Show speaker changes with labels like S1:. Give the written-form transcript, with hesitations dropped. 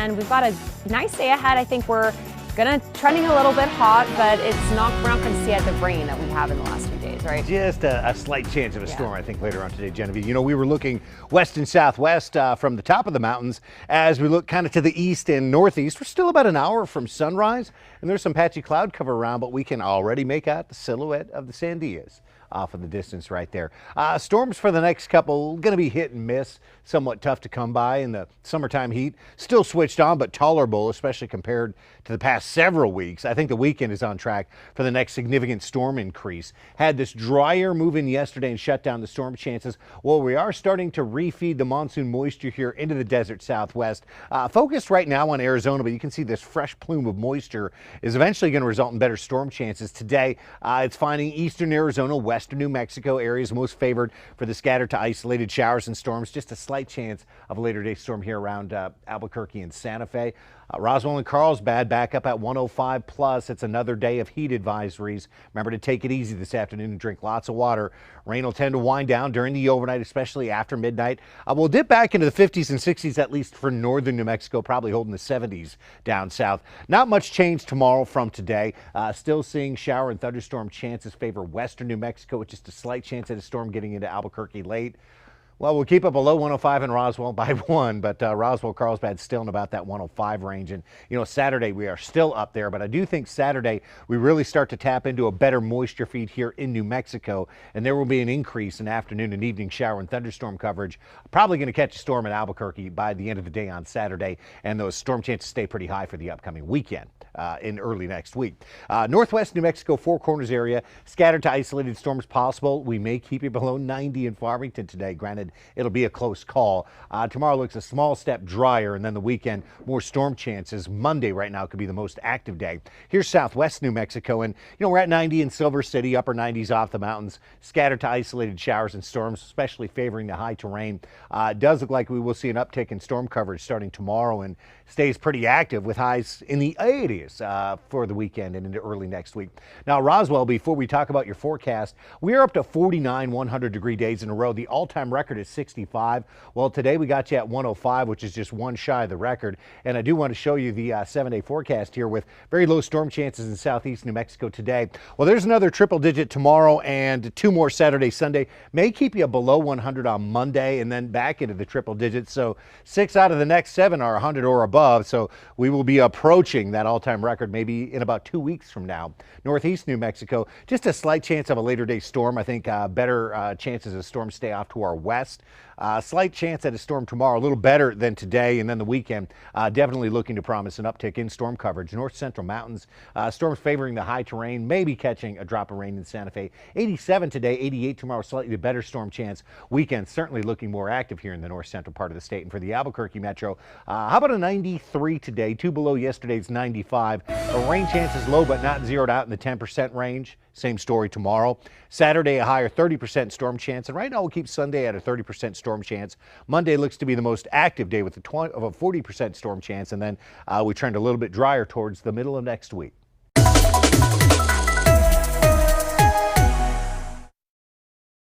S1: and we've got a nice day ahead. I think we're trending a little bit hot, but we're not going to see the rain that we have in the last few days, right?
S2: Just a slight chance of a storm, I think, later on today, Genevieve. You know, we were looking west and southwest from the top of the mountains. As we look kind of to the east and northeast, we're still about an hour from sunrise, and there's some patchy cloud cover around, but we can already make out the silhouette of the Sandias off in the distance right there. Storms for the next couple going to be hit and miss, somewhat tough to come by in the summertime heat. Still switched on, but tolerable, especially compared to the past several weeks. I think the weekend is on track for the next significant storm increase. Had this drier move in yesterday and shut down the storm chances. Well, we are starting to refeed the monsoon moisture here into the desert southwest. Focused right now on Arizona, but you can see this fresh plume of moisture is eventually going to result in better storm chances. Today, it's finding eastern Arizona, western New Mexico areas most favored for the scattered to isolated showers and storms. Just a slight chance of a later day storm here around Albuquerque and Santa Fe. Roswell and Carlsbad back up at 105 plus. It's another day of heat advisories. Remember to take it easy this afternoon and drink lots of water. Rain will tend to wind down during the overnight, especially after midnight. We'll dip back into the 50s and 60s, at least for northern New Mexico, probably holding the 70s down south. Not much change tomorrow from today. Still seeing shower and thunderstorm chances favor western New Mexico, with just a slight chance at a storm getting into Albuquerque late. Well, we'll keep it below 105 in Roswell by 1, but Roswell, Carlsbad still in about that 105 range. And, you know, Saturday we are still up there, but I do think Saturday we really start to tap into a better moisture feed here in New Mexico, and there will be an increase in afternoon and evening shower and thunderstorm coverage. Probably going to catch a storm in Albuquerque by the end of the day on Saturday, and those storm chances stay pretty high for the upcoming weekend in early next week. Northwest New Mexico, Four Corners area, scattered to isolated storms possible. We may keep it below 90 in Farmington today. Granted, it'll be a close call. Tomorrow looks a small step drier, and then the weekend, more storm chances. Monday right now could be the most active day. Here's southwest New Mexico, and you know, we're at 90 in Silver City, upper 90s off the mountains, scattered to isolated showers and storms, especially favoring the high terrain. It does look like we will see an uptick in storm coverage starting tomorrow, and stays pretty active with highs in the 80s for the weekend and into early next week. Now, Roswell, before we talk about your forecast, we are up to 49 100-degree days in a row. The all-time record is 65. Well, today we got you at 105, which is just one shy of the record. And I do want to show you the 7-day forecast here with very low storm chances in southeast New Mexico today. Well, there's another triple digit tomorrow and 2 more Saturday, Sunday. May keep you below 100 on Monday and then back into the triple digits. So 6 out of the next 7 are 100 or above. So we will be approaching that all-time record maybe in about 2 weeks from now. Northeast New Mexico, just a slight chance of a later day storm. I think better chances of storms stay off to our west. Slight chance at a storm tomorrow, a little better than today, and then the weekend definitely looking to promise an uptick in storm coverage. North Central Mountains, storms favoring the high terrain, maybe catching a drop of rain in Santa Fe. 87 today, 88 tomorrow, slightly better storm chance. Weekend certainly looking more active here in the north central part of the state. And for the Albuquerque metro, how about a 93 today, 2 below yesterday's 95. The rain chance is low, but not zeroed out in the 10% range. Same story tomorrow. Saturday, a higher 30% storm chance. And right now we'll keep Sunday at a 30% storm chance. Monday looks to be the most active day with a 40% storm chance. And then we trend a little bit drier towards the middle of next week.